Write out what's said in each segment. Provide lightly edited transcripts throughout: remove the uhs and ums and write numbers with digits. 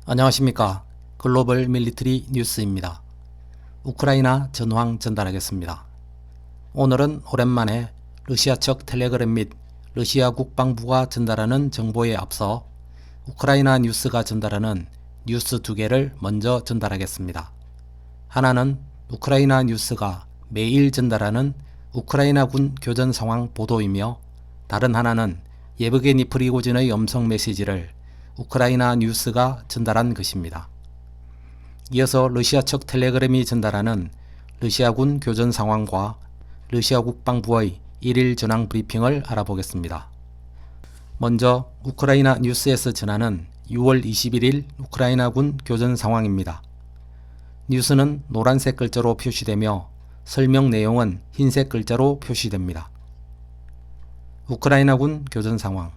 안녕하십니까. 글로벌 밀리터리 뉴스입니다. 우크라이나 전황 전달하겠습니다. 오늘은 오랜만에 러시아 측 텔레그램 및 러시아 국방부가 전달하는 정보에 앞서 우크라이나 뉴스가 전달하는 뉴스 두 개를 먼저 전달하겠습니다. 하나는 우크라이나 뉴스가 매일 전달하는 우크라이나군 교전 상황 보도이며, 다른 하나는 예브게니 프리고진의 음성 메시지를 우크라이나 뉴스가 전달한 것입니다. 이어서 러시아 측 텔레그램이 전달하는 러시아군 교전 상황과 러시아 국방부의 일일 전황 브리핑을 알아보겠습니다. 먼저 우크라이나 뉴스에서 전하는 6월 21일 우크라이나군 교전 상황입니다. 뉴스는 노란색 글자로 표시되며 설명 내용은 흰색 글자로 표시됩니다. 우크라이나군 교전 상황.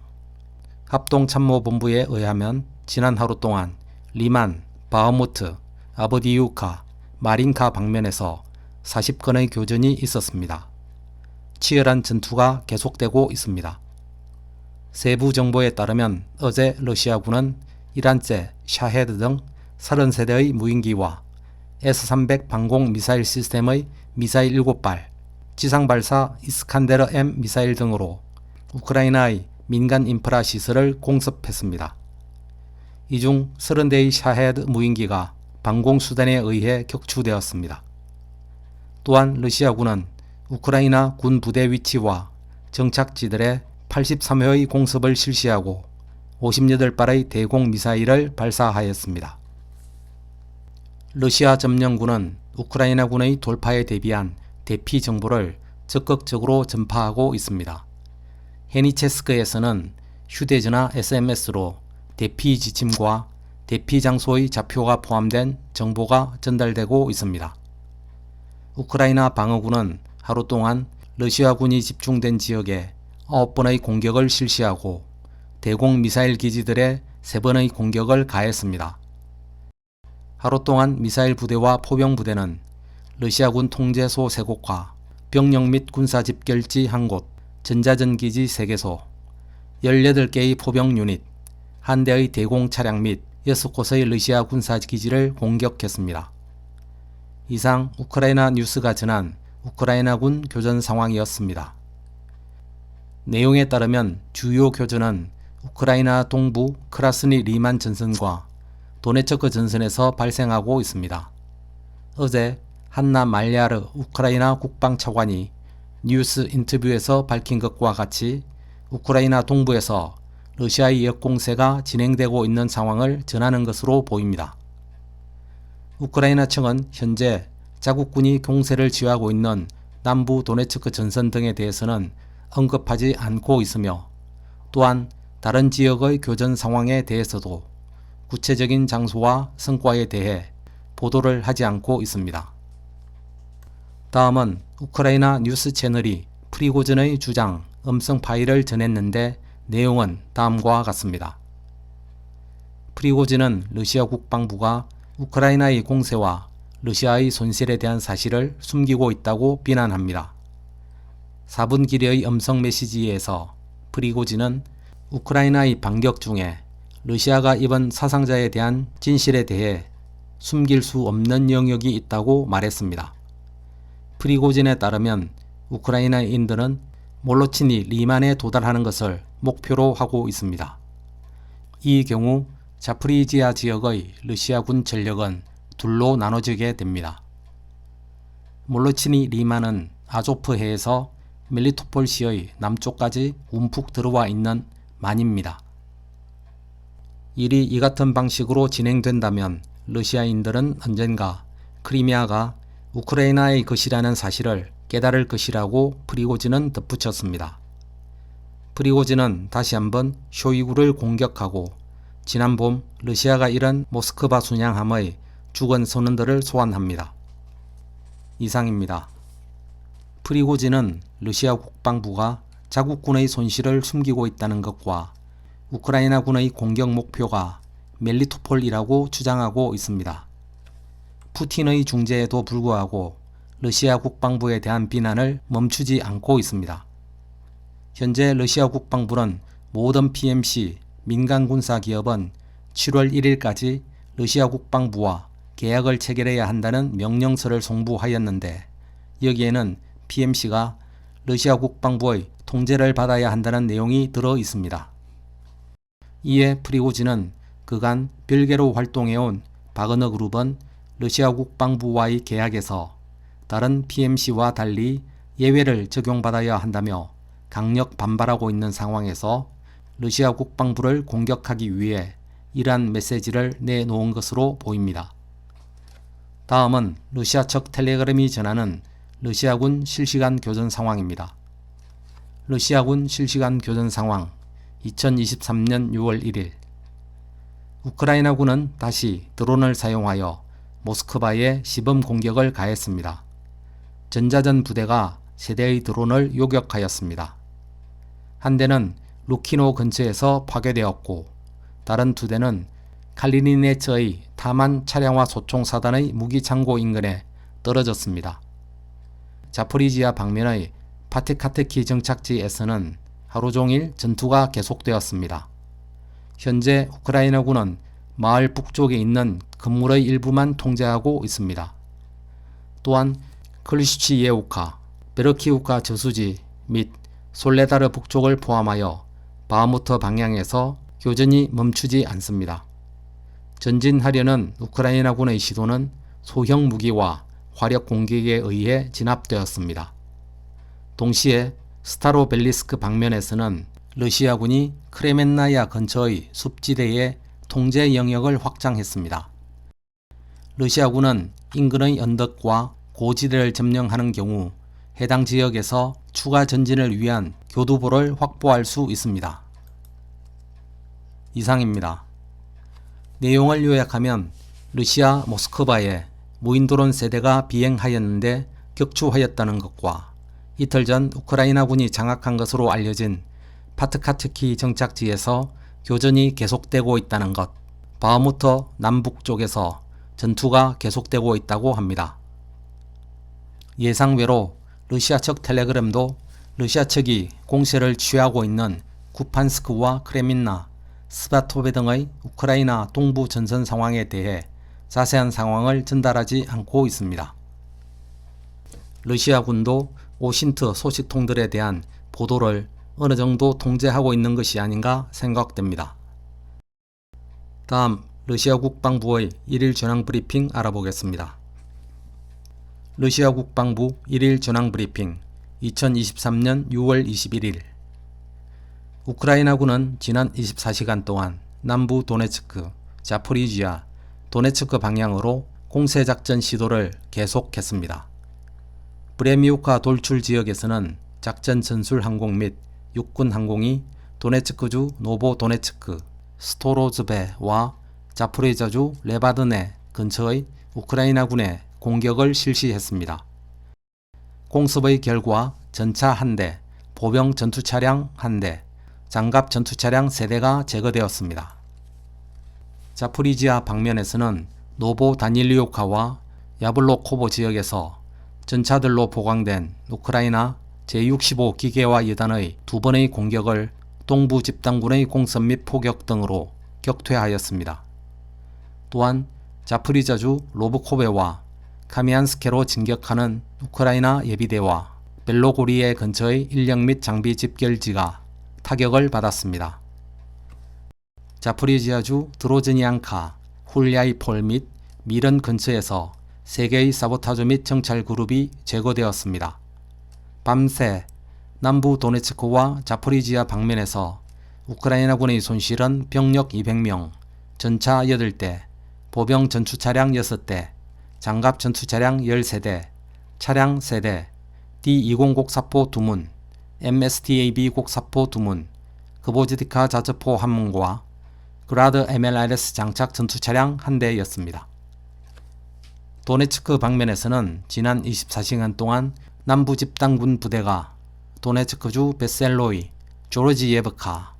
합동참모본부에 의하면 지난 하루 동안 리만, 바흐무트, 아브디유카, 마린카 방면에서 40건의 교전이 있었습니다. 치열한 전투가 계속되고 있습니다. 세부 정보에 따르면 어제 러시아군은 이란제 샤헤드 등 30세대의 무인기와 S-300 방공 미사일 시스템의 미사일 7발, 지상발사 이스칸데르 M 미사일 등으로 우크라이나의 민간 인프라 시설을 공습했습니다. 이 중 30대의 샤헤드 무인기가 방공수단에 의해 격추되었습니다. 또한 러시아군은 우크라이나 군 부대 위치와 정착지들의 83회의 공습을 실시하고 58발의 대공 미사일을 발사하였습니다. 러시아 점령군은 우크라이나군의 돌파에 대비한 대피 정보를 적극적으로 전파하고 있습니다. 헤니체스크에서는 휴대전화 SMS로 대피 지침과 대피 장소의 좌표가 포함된 정보가 전달되고 있습니다. 우크라이나 방어군은 하루 동안 러시아군이 집중된 지역에 9번의 공격을 실시하고 대공 미사일 기지들에 3번의 공격을 가했습니다. 하루 동안 미사일 부대와 포병 부대는 러시아군 통제소 3곳과 병력 및 군사 집결지 1곳, 전자전기지 3개소, 18개의 포병 유닛, 1대의 대공 차량 및 6곳의 러시아 군사기지를 공격했습니다. 이상 우크라이나 뉴스가 전한 우크라이나군 교전 상황이었습니다. 내용에 따르면 주요 교전은 우크라이나 동부 크라스니 리만 전선과 도네츠크 전선에서 발생하고 있습니다. 어제 한나 말야르 우크라이나 국방차관이 뉴스 인터뷰에서 밝힌 것과 같이 우크라이나 동부에서 러시아의 역공세가 진행되고 있는 상황을 전하는 것으로 보입니다. 우크라이나 측은 현재 자국군이 공세를 지휘하고 있는 남부 도네츠크 전선 등에 대해서는 언급하지 않고 있으며, 또한 다른 지역의 교전 상황에 대해서도 구체적인 장소와 성과에 대해 보도를 하지 않고 있습니다. 다음은 우크라이나 뉴스 채널이 프리고진의 주장 음성 파일을 전했는데 내용은 다음과 같습니다. 프리고진은 러시아 국방부가 우크라이나의 공세와 러시아의 손실에 대한 사실을 숨기고 있다고 비난합니다. 4분 길이의 음성 메시지에서 프리고진은 우크라이나의 반격 중에 러시아가 입은 사상자에 대한 진실에 대해 숨길 수 없는 영역이 있다고 말했습니다. 프리고진에 따르면 우크라이나인들은 몰로치니 리만에 도달하는 것을 목표로 하고 있습니다. 이 경우 자프리지아 지역의 러시아군 전력은 둘로 나눠지게 됩니다. 몰로치니 리만은 아조프해에서 멜리토폴시의 남쪽까지 움푹 들어와 있는 만입니다. 일이 이 같은 방식으로 진행된다면 러시아인들은 언젠가 크리미아가 우크라이나의 것이라는 사실을 깨달을 것이라고 프리고진은 덧붙였습니다. 프리고진은 다시 한번 쇼이구를 공격하고 지난 봄 러시아가 잃은 모스크바 순양함의 죽은 선원들을 소환합니다. 이상입니다. 프리고진은 러시아 국방부가 자국군의 손실을 숨기고 있다는 것과 우크라이나군의 공격 목표가 멜리토폴이라고 주장하고 있습니다. 푸틴의 중재에도 불구하고 러시아 국방부에 대한 비난을 멈추지 않고 있습니다. 현재 러시아 국방부는 모든 PMC 민간 군사 기업은 7월 1일까지 러시아 국방부와 계약을 체결해야 한다는 명령서를 송부하였는데 여기에는 PMC가 러시아 국방부의 통제를 받아야 한다는 내용이 들어 있습니다. 이에 프리고진은 그간 별개로 활동해온 바그너 그룹은 러시아 국방부와의 계약에서 다른 PMC와 달리 예외를 적용받아야 한다며 강력 반발하고 있는 상황에서 러시아 국방부를 공격하기 위해 이러한 메시지를 내놓은 것으로 보입니다. 다음은 러시아 측 텔레그램이 전하는 러시아군 실시간 교전 상황입니다. 러시아군 실시간 교전 상황 2023년 6월 1일 우크라이나군은 다시 드론을 사용하여 모스크바에 시범 공격을 가했습니다. 전자전 부대가 세대의 드론을 요격하였습니다. 한 대는 루키노 근처에서 파괴되었고 다른 두 대는 칼리니네츠의 타만 차량화 소총 사단의 무기창고 인근에 떨어졌습니다. 자포리지아 방면의 파티카테키 정착지에서는 하루 종일 전투가 계속되었습니다. 현재 우크라이나군은 마을 북쪽에 있는 건물의 일부만 통제하고 있습니다. 또한 클리슈치예우카, 베르키우카 저수지 및 솔레다르 북쪽을 포함하여 바흐무트 방향에서 교전이 멈추지 않습니다. 전진하려는 우크라이나군의 시도는 소형 무기와 화력 공격에 의해 진압되었습니다. 동시에 스타로벨리스크 방면에서는 러시아군이 크레멘나야 근처의 숲지대의 통제 영역을 확장했습니다. 러시아군은 인근의 언덕과 고지대를 점령하는 경우 해당 지역에서 추가 전진을 위한 교두보를 확보할 수 있습니다. 이상입니다. 내용을 요약하면 러시아 모스크바에 무인드론 세대가 비행하였는데 격추하였다는 것과 이틀 전 우크라이나군이 장악한 것으로 알려진 파트카트키 정착지에서 교전이 계속되고 있다는 것, 바흐무트 남북쪽에서 전투가 계속되고 있다고 합니다. 예상외로 러시아 측 텔레그램도 러시아 측이 공세를 취하고 있는 쿠판스크와 크레민나, 스바토베 등의 우크라이나 동부 전선 상황에 대해 자세한 상황을 전달하지 않고 있습니다. 러시아군도 오신트 소식통들에 대한 보도를 어느 정도 통제하고 있는 것이 아닌가 생각됩니다. 다음 러시아 국방부의 1일 전황 브리핑 알아보겠습니다. 러시아 국방부 1일 전황 브리핑 2023년 6월 21일 우크라이나군은 지난 24시간 동안 남부 도네츠크, 자포리지아, 도네츠크 방향으로 공세작전 시도를 계속했습니다. 브레미우카 돌출 지역에서는 작전 전술 항공 및 육군 항공이 도네츠크주 노보도네츠크, 스토로즈베와 자포리자주 레바드네 근처의 우크라이나군에 공격을 실시했습니다. 공습의 결과 전차 1대, 보병 전투차량 1대, 장갑 전투차량 3대가 제거되었습니다. 자포리지아 방면에서는 노보 다닐리오카와 야블로코보 지역에서 전차들로 보강된 우크라이나 제65 기계화 여단의 2번의 공격을 동부 집단군의 공습 및 포격 등으로 격퇴하였습니다. 또한 자프리자주 로브코베와 카미안스케로 진격하는 우크라이나 예비대와 벨로고리에 근처의 인력 및 장비 집결지가 타격을 받았습니다. 자프리지아주 드로즈니안카, 훌야이폴 및 미른 근처에서 3개의 사보타주 및 정찰 그룹이 제거되었습니다. 밤새 남부 도네츠크와 자포리지아 방면에서 우크라이나군의 손실은 병력 200명, 전차 8대, 보병 전투차량 6대, 장갑 전투차량 13대, 차량 3대, D-20 곡사포 2문, MSTAB 곡사포 2문, 그보즈디카 자저포 1문과 그라드 MLRS 장착 전투차량 1대였습니다. 도네츠크 방면에서는 지난 24시간 동안 남부 집단군 부대가 도네츠크주 베셀로이, 조르지예브카,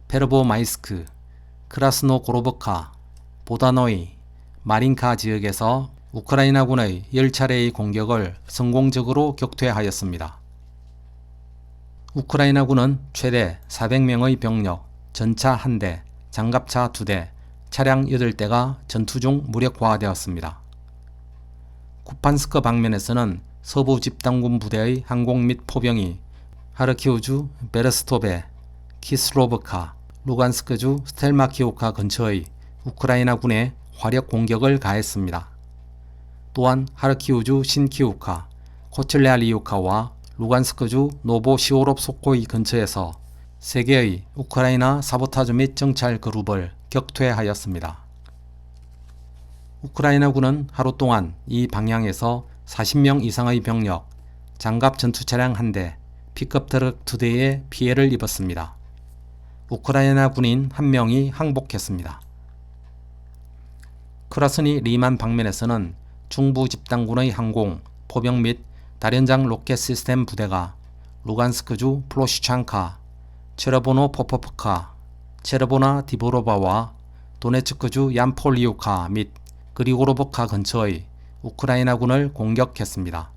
페르보마이스크, 크라스노고로브카, 보다노이, 마린카 지역에서 우크라이나군의 10차례의 공격을 성공적으로 격퇴하였습니다. 우크라이나군은 최대 400명의 병력, 전차 1대, 장갑차 2대, 차량 8대가 전투 중 무력화되었습니다. 쿠판스크 방면에서는 서부 집단군 부대의 항공 및 포병이 하르키우주 베르스토베, 키슬로브카, 루간스크주 스텔마키오카 근처의 우크라이나 군에 화력 공격을 가했습니다. 또한 하르키우주 신키우카, 코첼레알리우카와 루간스크주 노보시오롭소코이 근처에서 3개의 우크라이나 사보타주 및 정찰 그룹을 격퇴하였습니다. 우크라이나군은 하루 동안 이 방향에서 40명 이상의 병력, 장갑 전투차량 1대, 픽업 트럭 2대에 피해를 입었습니다. 우크라이나 군인 1명이 항복했습니다. 크라스니 리만 방면에서는 중부 집단군의 항공, 포병 및 다련장 로켓 시스템 부대가 루간스크주 플로시찬카, 체르보노 포포프카, 체르보나 디보로바와 도네츠크주 얀폴리우카 및 그리고로브카 근처의 우크라이나군을 공격했습니다.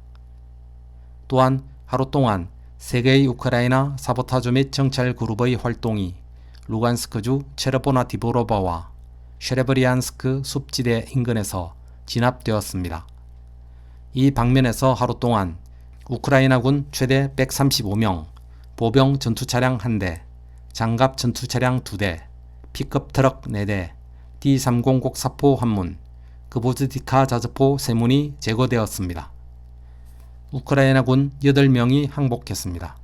또한 하루 동안 3개의 우크라이나 사보타주 및 정찰 그룹의 활동이 루간스크주 체르보나 디보로바와 쉐레브리안스크 숲지대 인근에서 진압되었습니다. 이 방면에서 하루 동안 우크라이나군 최대 135명, 보병 전투차량 1대, 장갑 전투차량 2대, 픽업 트럭 4대, D-30 곡사포 1문, 그보즈디카 자주포 3문이 제거되었습니다. 우크라이나군 8명이 항복했습니다.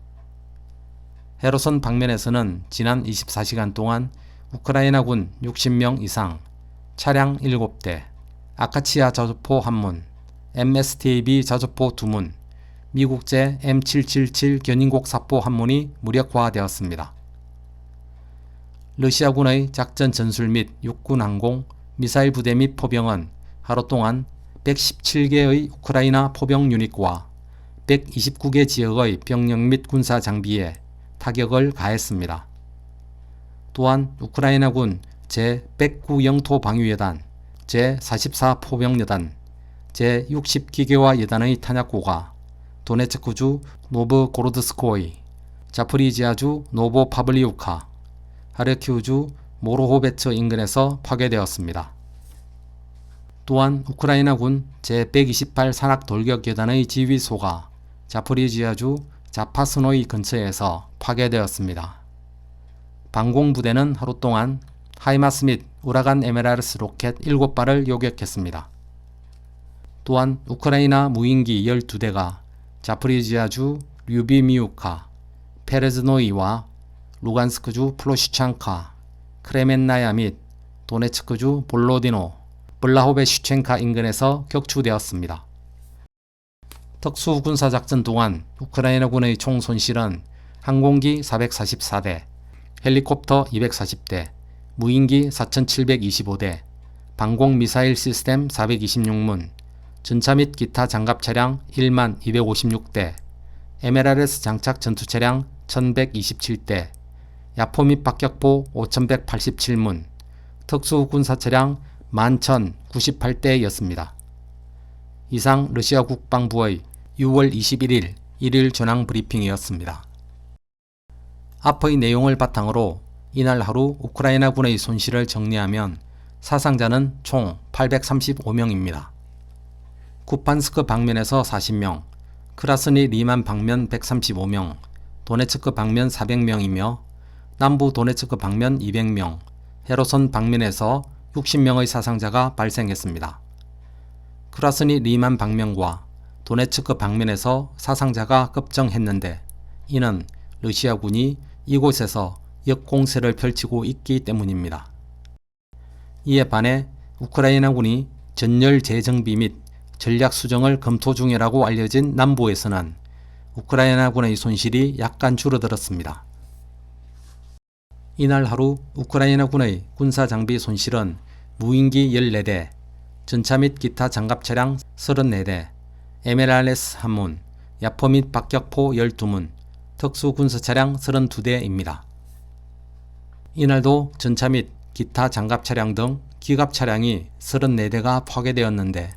헤르손 방면에서는 지난 24시간 동안 우크라이나군 60명 이상, 차량 7대, 아카치아 자주포 1문, MSTAB 자주포 2문, 미국제 M777 견인곡 사포 1문이 무력화되었습니다. 러시아군의 작전 전술 및 육군 항공, 미사일 부대 및 포병은 하루 동안 117개의 우크라이나 포병 유닛과 129개 지역의 병력 및 군사 장비에 타격을 가했습니다. 또한 우크라이나군 제109 영토 방위여단, 제44 포병여단, 제60기계화 여단의 탄약고가 도네츠크주 노브고로드스코이, 자프리지아주 노보파블리우카, 하르키우주 모로호베츠 인근에서 파괴되었습니다. 또한 우크라이나군 제128 산악 돌격여단의 지휘소가 자프리지아주 자파스노이 근처에서 파괴되었습니다. 방공부대는 하루 동안 하이마스 및 우라간 에메랄스 로켓 7발을 요격했습니다. 또한 우크라이나 무인기 12대가 자프리지아주 류비미우카, 페레즈노이와 루간스크주 플로시찬카, 크레멘나야 및 도네츠크주 볼로디노, 블라호베슈첸카 인근에서 격추되었습니다. 특수군사작전 동안 우크라이나군의 총 손실은 항공기 444대, 헬리콥터 240대, 무인기 4725대, 방공미사일 시스템 426문, 전차 및 기타 장갑차량 1만 256대, MLRS 장착 전투차량 1127대, 야포 및 박격포 5187문, 특수군사차량 11,098대였습니다. 이상 러시아 국방부의 6월 21일 일일 전황 브리핑이었습니다. 앞의 내용을 바탕으로 이날 하루 우크라이나군의 손실을 정리하면 사상자는 총 835명입니다. 쿠판스크 방면에서 40명, 크라스니 리만 방면 135명, 도네츠크 방면 400명이며 남부 도네츠크 방면 200명, 헤르손 방면에서 60명의 사상자가 발생했습니다. 크라스니 리만 방면과 도네츠크 방면에서 사상자가 급증했는데 이는 러시아군이 이곳에서 역공세를 펼치고 있기 때문입니다. 이에 반해 우크라이나군이 전열 재정비 및 전략 수정을 검토 중이라고 알려진 남부에서는 우크라이나군의 손실이 약간 줄어들었습니다. 이날 하루 우크라이나군의 군사장비 손실은 무인기 14대, 전차 및 기타 장갑차량 34대, MLRS 1문, 야포 및 박격포 12문, 특수군사차량 32대입니다. 이날도 전차 및 기타 장갑차량 등 기갑차량이 34대가 파괴되었는데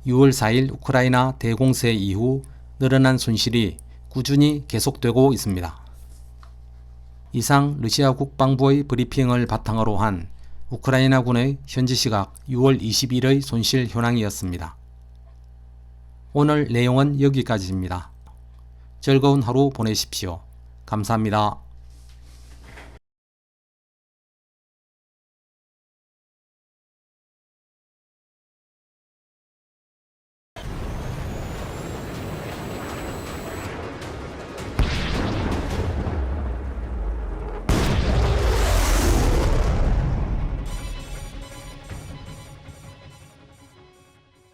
6월 4일 우크라이나 대공세 이후 늘어난 손실이 꾸준히 계속되고 있습니다. 이상 러시아 국방부의 브리핑을 바탕으로 한 우크라이나군의 현지 시각 6월 20일의 손실 현황이었습니다. 오늘 내용은 여기까지입니다. 즐거운 하루 보내십시오. 감사합니다.